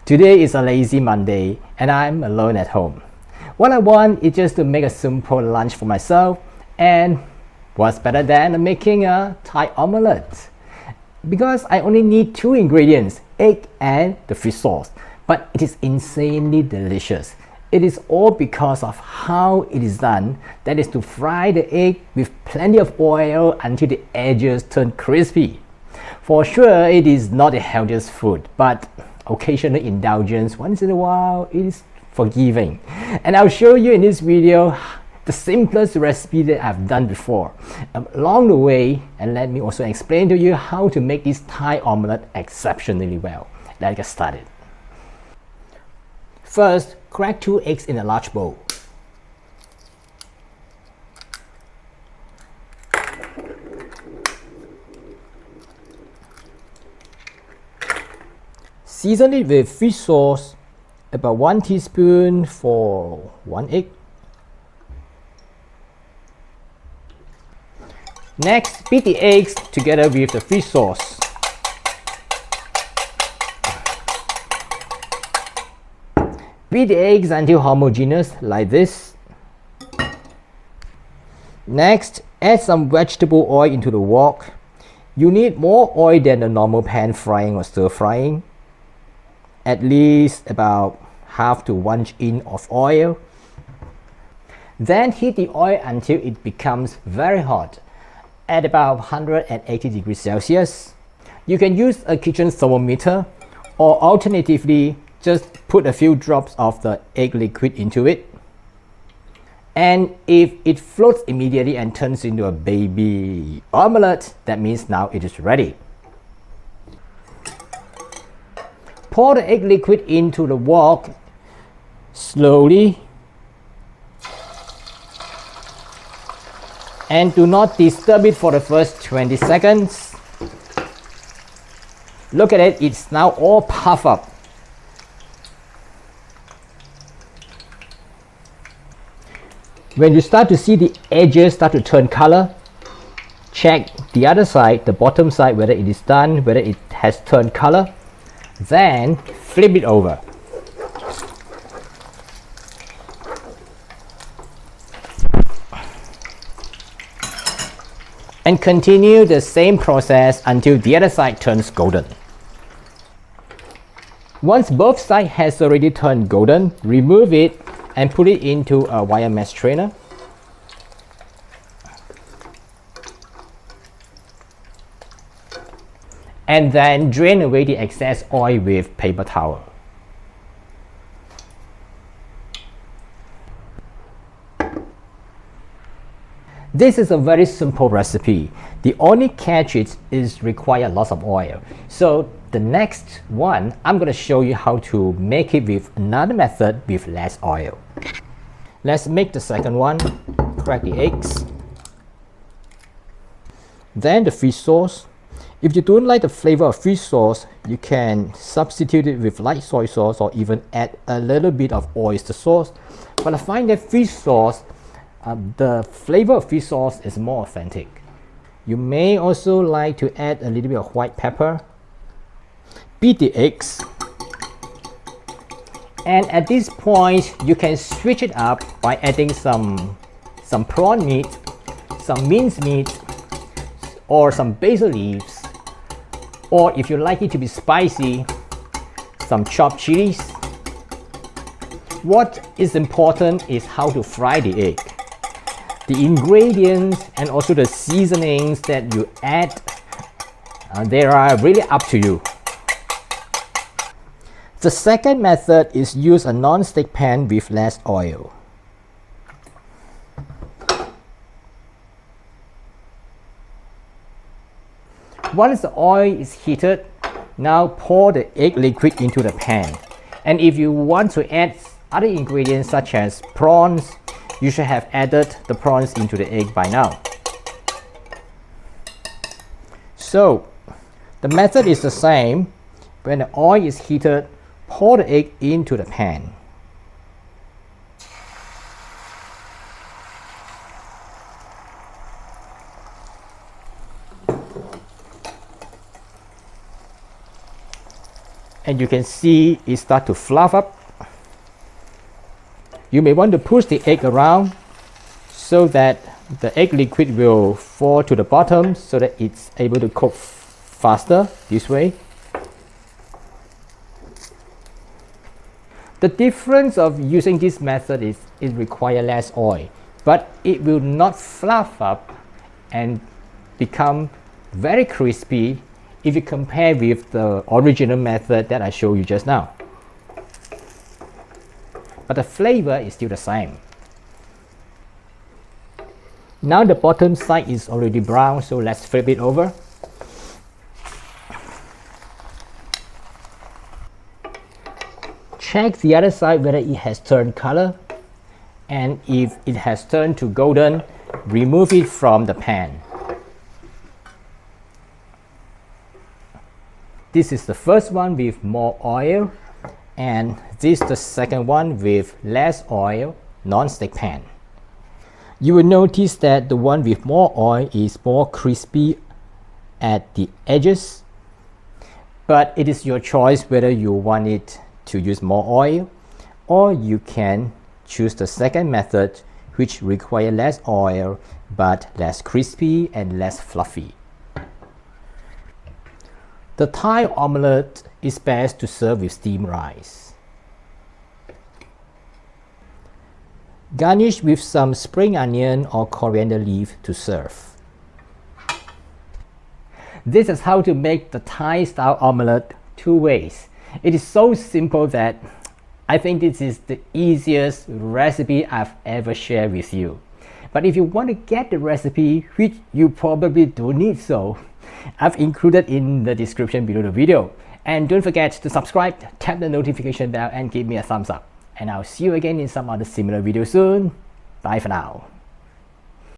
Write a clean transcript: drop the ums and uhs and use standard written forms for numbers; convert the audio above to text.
Today is a lazy Monday and I'm alone at home. What I want is just to make a simple lunch for myself, and what's better than making a Thai omelette? Because I only need two ingredients, egg and the fish sauce, but it is insanely delicious. It is all because of how it is done, that is to fry the egg with plenty of oil until the edges turn crispy. For sure, it is not the healthiest food, but occasional indulgence once in a while is forgiving. And I'll show you in this video the simplest recipe that I've done before along the way, and let me also explain to you how to make this Thai omelette exceptionally well. Let's get started. First, crack 2 eggs in a large bowl. Season it with fish sauce, about 1 teaspoon for 1 egg. Next, beat the eggs together with the fish sauce. Beat the eggs until homogeneous like this. Next, add some vegetable oil into the wok. You need more oil than the normal pan frying or stir frying. At least about half to 1 inch of oil. Then heat the oil until it becomes very hot at about 180 degrees Celsius. You can use a kitchen thermometer, or alternatively just put a few drops of the egg liquid into it. And if it floats immediately and turns into a baby omelette, that means now it is ready. Pour the egg liquid into the wok slowly and do not disturb it for the first 20 seconds. Look at it, it's now all puffed up. When you start to see the edges start to turn color, check the other side, the bottom side, whether it is done, whether it has turned color. Then flip it over. And continue the same process until the other side turns golden. Once both sides has already turned golden, remove it and put it into a wire mesh strainer. And then drain away the excess oil with paper towel. This is a very simple recipe. The only catch is require lots of oil. So the next one, I'm going to show you how to make it with another method with less oil. Let's make the second one. Crack the eggs. Then the fish sauce. If you don't like the flavor of fish sauce, you can substitute it with light soy sauce or even add a little bit of oyster sauce. But I find that fish sauce, the flavor of fish sauce is more authentic. You may also like to add a little bit of white pepper. Beat the eggs. And at this point, you can switch it up by adding some prawn meat, some minced meat, or some basil leaves. Or if you like it to be spicy, some chopped chilies. What is important is how to fry the egg. The ingredients and also the seasonings that you add, they are really up to you. The second method is use a non-stick pan with less oil. Once the oil is heated, now pour the egg liquid into the pan. And if you want to add other ingredients such as prawns, you should have added the prawns into the egg by now. So the method is the same. When the oil is heated, pour the egg into the pan. and you can see it start to fluff up. You may want to push the egg around so that the egg liquid will fall to the bottom so that it's able to cook faster this way. The difference of using this method is it requires less oil, but it will not fluff up and become very crispy if you compare with the original method that I showed you just now. But the flavor is still the same. Now the bottom side is already brown, so let's flip it over. Check the other side whether it has turned color, and if it has turned to golden, remove it from the pan. This is the first one with more oil, and this is the second one with less oil, non-stick pan. You will notice that the one with more oil is more crispy at the edges, but it is your choice whether you want it to use more oil, or you can choose the second method, which requires less oil but less crispy and less fluffy. The Thai omelette is best to serve with steamed rice. Garnish with some spring onion or coriander leaf to serve. This is how to make the Thai style omelette 2 ways. It is so simple that I think this is the easiest recipe I've ever shared with you. But if you want to get the recipe, which you probably don't need so, I've included in the description below the video. And don't forget to subscribe, tap the notification bell and give me a thumbs up. And I'll see you again in some other similar video soon. Bye for now.